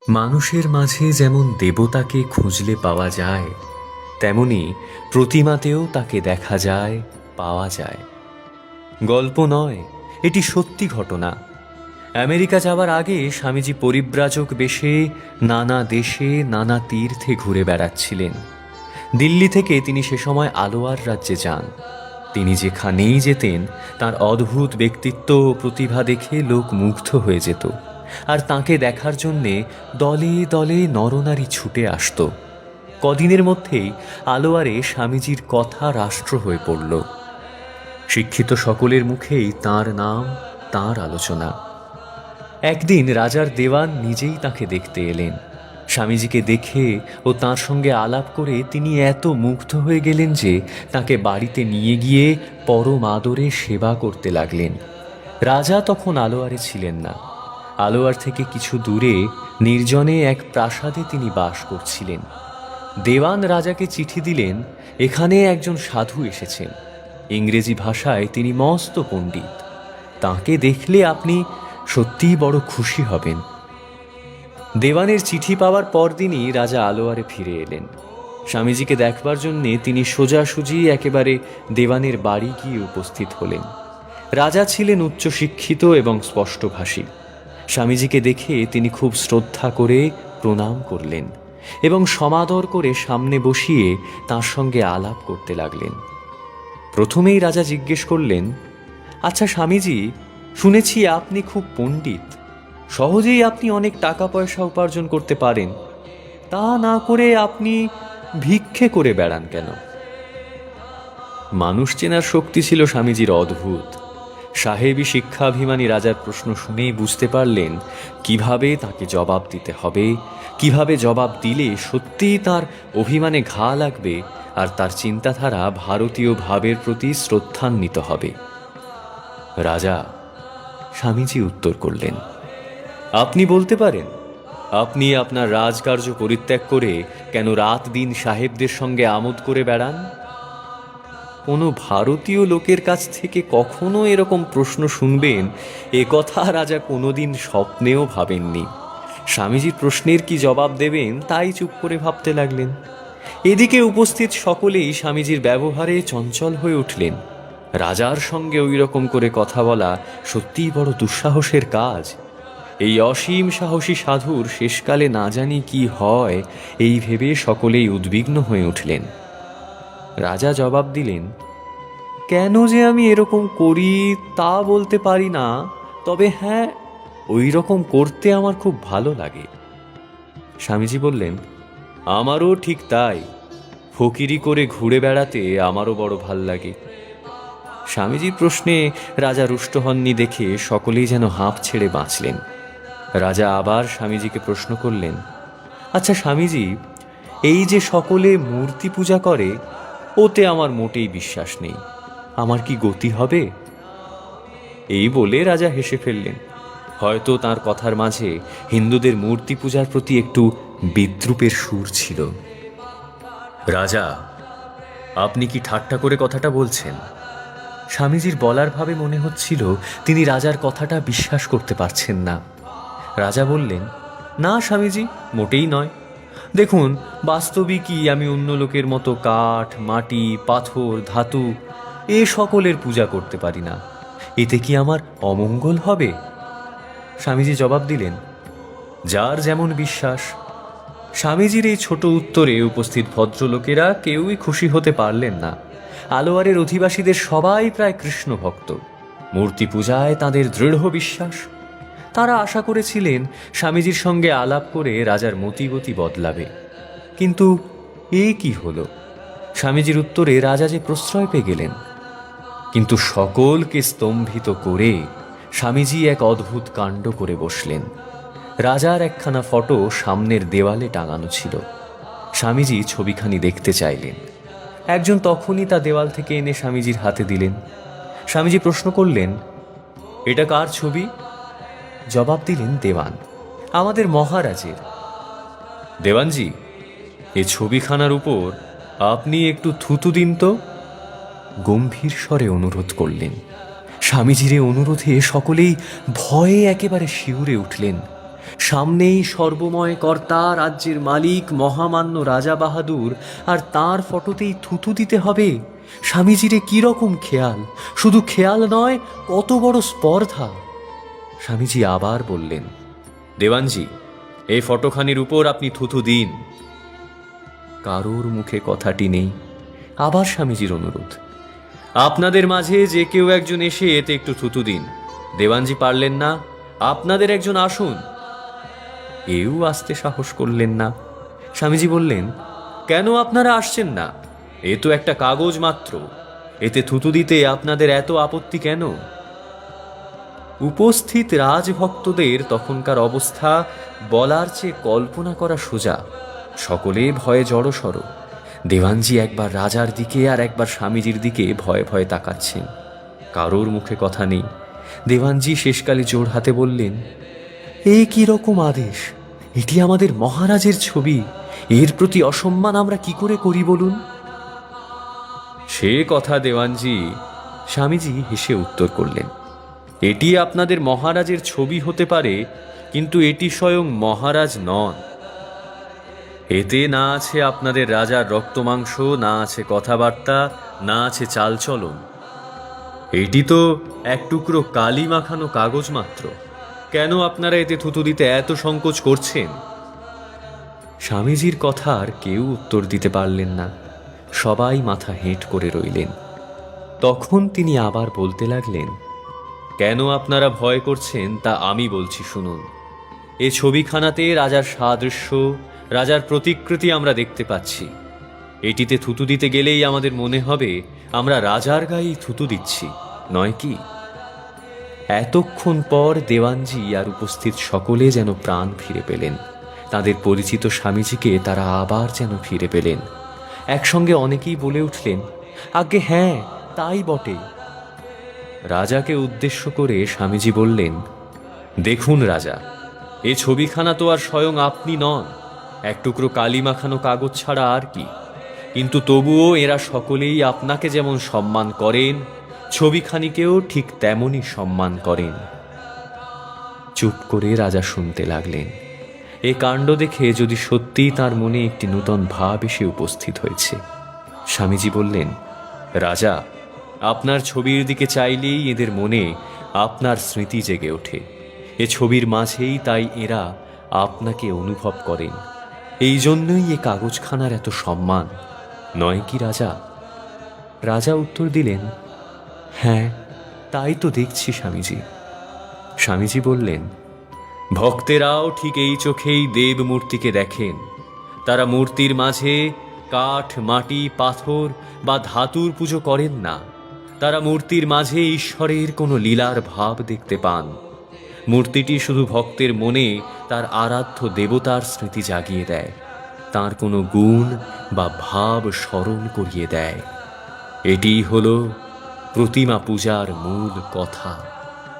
মানুষের মাঝে যেমন দেবতাকে খুঁজলে পাওয়া যায়, তেমনি প্রতিমাতেও তাকে দেখা যায়, পাওয়া যায়। গল্প নয়, এটি সত্যি ঘটনা। আমেরিকা যাওয়ার আগে স্বামীজি পরিব্রাজক বেশে নানা দেশে নানা তীর্থে ঘুরে বেড়াচ্ছিলেন। দিল্লি থেকে তিনি সে সময় আলোয়ার রাজ্যে যান। তিনি যেখানেই যেতেন তার অদ্ভুত ব্যক্তিত্ব ও প্রতিভা দেখে লোক মুগ্ধ হয়ে যেত, আর তাকে দেখার জন্যে দলে দলে নরনারী ছুটে আসত। কদিনের মধ্যেই আলোয়ারে স্বামীজির কথা রাষ্ট্র হয়ে পড়ল। শিক্ষিত সকলের মুখেই তাঁর নাম, তাঁর আলোচনা। একদিন রাজার দেওয়ান নিজেই তাকে দেখতে এলেন। স্বামীজিকে দেখে ও তাঁর সঙ্গে আলাপ করে তিনি এত মুগ্ধ হয়ে গেলেন যে তাকে বাড়িতে নিয়ে গিয়ে পরম আদরে সেবা করতে লাগলেন। রাজা তখন আলোয়ারে ছিলেন না। আলোয়ার থেকে কিছু দূরে নির্জনে এক প্রাসাদে তিনি বাস করছিলেন। দেওয়ান রাজাকে চিঠি দিলেন, এখানে একজন সাধু এসেছেন। ইংরেজি ভাষায় তিনি মস্ত পণ্ডিত। তাকে দেখলে আপনি সত্যিই বড় খুশি হবেন। দেওয়ানের চিঠি পাওয়ার পরদিনই রাজা আলোয়ারে ফিরে এলেন। স্বামীজিকে দেখবার জন্যে তিনি সোজাসুজি একেবারে দেওয়ানের বাড়ি গিয়ে উপস্থিত হলেন। রাজা ছিলেন উচ্চশিক্ষিত এবং স্পষ্টভাষী। স্বামীজিকে দেখে তিনি খুব শ্রদ্ধা করে প্রণাম করলেন এবং সমাদর করে সামনে বসিয়ে তাঁর সঙ্গে আলাপ করতে লাগলেন। প্রথমেই রাজা জিজ্ঞেস করলেন, আচ্ছা স্বামীজি, শুনেছি আপনি খুব পণ্ডিত, সহজেই আপনি অনেক টাকা পয়সা উপার্জন করতে পারেন, তা না করে আপনি ভিক্ষে করে বেড়ান কেন? মানুষ চেনার শক্তি ছিল স্বামীজির অদ্ভুত। সাহেবী শিক্ষাভিমানী রাজার প্রশ্ন শুনেই বুঝতে পারলেন কিভাবে তাকে জবাব দিতে হবে, কিভাবে জবাব দিলে সত্যিই তার অভিমানে ঘা লাগবে আর তার চিন্তাধারা ভারতীয় ভাবের প্রতি শ্রদ্ধান্বিত হবে। রাজা, স্বামীজি উত্তর করলেন, আপনি বলতে পারেন আপনি আপনার রাজকার্য পরিত্যাগ করে কেন রাত দিন সাহেবদের সঙ্গে আমোদ করে বেড়ান? কোনো ভারতীয় লোকের কাছ থেকে কখনো এরকম প্রশ্ন শুনবেন এ কথা রাজা কোনোদিন স্বপ্নেও ভাবেননি। স্বামীজির প্রশ্নের কি জবাব দেবেন তাই চুপ করে ভাবতে লাগলেন। এদিকে উপস্থিত সকলেই স্বামীজির ব্যবহারে চঞ্চল হয়ে উঠলেন। রাজার সঙ্গে ওই রকম করে কথা বলা সত্যিই বড় দুঃসাহসের কাজ। এই অসীম সাহসী সাধুর শেষকালে না জানি কি হয় এই ভেবে সকলেই উদ্বিগ্ন হয়ে উঠলেন। রাজা জবাব দিলেন, কেন যে আমি এরকম করি তা বলতে পারি না, তবে হ্যাঁ, ওই রকম করতে আমার খুব ভালো লাগে। স্বামীজি বললেন, আমারও ঠিক তাই, ফকিরি করে ঘুরে বেড়াতে আমারও বড় ভাল লাগে। স্বামীজির প্রশ্নে রাজা রুষ্ট হননি দেখে সকলেই যেন হাঁপ ছেড়ে বাঁচলেন। রাজা আবার স্বামীজিকে প্রশ্ন করলেন, আচ্ছা স্বামীজি, এই যে সকলে মূর্তি পূজা করে, ওতে আমার মোটেই বিশ্বাস নেই, আমার কি গতি হবে? এই বলে রাজা হেসে ফেললেন। হয়তো তার কথার মাঝে হিন্দুদের মূর্তি পূজার প্রতি একটু বিদ্রুপের সুর ছিল। রাজা, আপনি কি ঠাট্টা করে কথাটা বলছেন? স্বামীজির বলার ভাবে মনে হচ্ছিল তিনি রাজার কথাটা বিশ্বাস করতে পারছেন না। রাজা বললেন, না স্বামীজি, মোটেই নয়। দেখুন, বাস্তবিকই আমি অন্য লোকের মতো কাঠ, মাটি, পাথর, ধাতু এ সকলের পূজা করতে পারি না। এতে কি আমার অমঙ্গল হবে? স্বামীজি জবাব দিলেন, যার যেমন বিশ্বাস। স্বামীজির এই ছোট উত্তরে উপস্থিত ভদ্রলোকেরা কেউই খুশি হতে পারলেন না। আলোয়ারের অধিবাসীদের সবাই প্রায় কৃষ্ণ ভক্ত। মূর্তি পূজায় তাদের দৃঢ় বিশ্বাস। তারা আশা করেছিলেন স্বামীজির সঙ্গে আলাপ করে রাজার মতিগতি বদলাবে। কিন্তু এ কি হলো? স্বামীজির উত্তরে রাজা যে প্রশ্রয় পেয়ে গেলেন। কিন্তু সকলকে স্তম্ভিত করে স্বামীজি এক অদ্ভুত কাণ্ড করে বসলেন। রাজার একখানা ফটো সামনের দেওয়ালে টাঙানো ছিল। স্বামীজি ছবিখানি দেখতে চাইলেন। একজন তখনই তা দেওয়াল থেকে এনে স্বামীজির হাতে দিলেন। স্বামীজি প্রশ্ন করলেন, এটা কার ছবি? জবাব দিলেন দেওয়ান, আমাদের মহারাজের। দেওয়ানজি, এ ছবিখানার উপর আপনি একটু থুতু দিন তো, গম্ভীর স্বরে অনুরোধ করলেন। স্বামীজির অনুরোধে সকলেই ভয়ে একেবারে শিউরে উঠলেন। সামনেই সর্বময় কর্তা, রাজ্যের মালিক মহামান্য রাজা বাহাদুর, আর তার ফটোতেই থুতু দিতে হবে? স্বামীজিরে কি রকম খেয়াল! শুধু খেয়াল নয়, কত বড় স্পর্ধা! স্বামীজি আবার বললেন, দেওয়ানজি, এই ফটোখানির উপর আপনি থুথু দিন। কারোর মুখে কথাটি নেই। আবার স্বামীজির অনুরোধ, আপনাদের মাঝে যে কেউ একজন এসে এতে একটু থুতু দিন। দেওয়ানজি পারলেন না, আপনাদের একজন আসুন। কেউ আসতে সাহস করলেন না। স্বামীজি বললেন, কেন আপনারা আসছেন না? এ তো একটা কাগজ মাত্র, এতে থুতু দিতে আপনাদের এত আপত্তি কেন? উপস্থিত রাজভক্তদের তখনকার অবস্থা বলার চেয়ে কল্পনা করা সোজা। সকলে ভয়ে জড়সড়। দেওয়ানজি একবার রাজার দিকে আর একবার স্বামীজির দিকে ভয়ে ভয়ে তাকাচ্ছেন। কারোর মুখে কথা নেই। দেওয়ানজি শেষকালে জোর হাতে বললেন, এ কি রকম আদেশ! এটি আমাদের মহারাজের ছবি, এর প্রতি অসম্মান আমরা কি করে করি বলুন? সে কথা দেওয়ানজি, স্বামীজি হেসে উত্তর করলেন, এটি আপনাদের মহারাজের ছবি হতে পারে, কিন্তু এটি স্বয়ং মহারাজ নন। এতে না আছে আপনাদের রাজার রক্তমাংস, না আছে কথাবার্তা, না আছে চালচলন। এটি তো এক টুকরো কালি মাখানো কাগজ মাত্র। কেন আপনারা এতে থুতু দিতে এত সংকোচ করছেন? স্বামীজির কথার কেউ উত্তর দিতে পারলেন না। সবাই মাথা হেঁট করে রইলেন। তখন তিনি আবার বলতে লাগলেন, কেন আপনারা ভয় করছেন তা আমি বলছি, শুনুন। এ ছবিখানাতে রাজার সাদৃশ্য, রাজার প্রতিকৃতি আমরা দেখতে পাচ্ছি। এটিতে থুতু দিতে গেলেই আমাদের মনে হবে আমরা রাজার গায়েই থুতু দিচ্ছি, নয় কি? এতক্ষণ পর দেওয়ানজি আর উপস্থিত সকলে যেন প্রাণ ফিরে পেলেন। তাদের পরিচিত স্বামীজিকে তারা আবার যেন ফিরে পেলেন। একসঙ্গে অনেকেই বলে উঠলেন, আজ্ঞে হ্যাঁ, তাই বটে। রাজাকে উদ্দেশ্য করে স্বামীজি বললেন, দেখুন রাজা, এ ছবিখানা তো আর স্বয়ং আপনি নন, এক টুকরো কালি মাখানো কাগজ ছাড়া আর কি। কিন্তু তবুও এরা সকলেই আপনাকে যেমন সম্মান করেন, ছবিখানিকেও ঠিক তেমনই সম্মান করেন। চুপ করে রাজা শুনতে লাগলেন। এ কাণ্ড দেখে যদি সত্যিই তার মনে একটি নূতন ভাব এসে উপস্থিত হয়েছে। স্বামীজি বললেন, রাজা, আপনার ছবির দিকে চাইলেই এদের মনে আপনার স্মৃতি জেগে ওঠে। এ ছবির মাঝেই তাই এরা আপনাকে অনুভব করেন। এই জন্যই এ কাগজখানার এত সম্মান, নয় কি রাজা? রাজা উত্তর দিলেন, হ্যাঁ, তাই তো দেখছি স্বামীজি। স্বামীজি বললেন, ভক্তেরাও ঠিক এই চোখেই দেব মূর্তিকে দেখেন। তারা মূর্তির মাঝে কাঠ, মাটি, পাথর বা ধাতুর পুজো করেন না। তারা মূর্তির মাঝে ঈশ্বরের কোনো লীলার ভাব দেখতে পান। মূর্তিটি শুধু ভক্তের মনে তার আরাধ্য দেবতার স্মৃতি জাগিয়ে দেয়, তার কোনো গুণ বা ভাব স্মরণ করিয়ে দেয়। এটিই হলো প্রতিমা পূজার মূল কথা।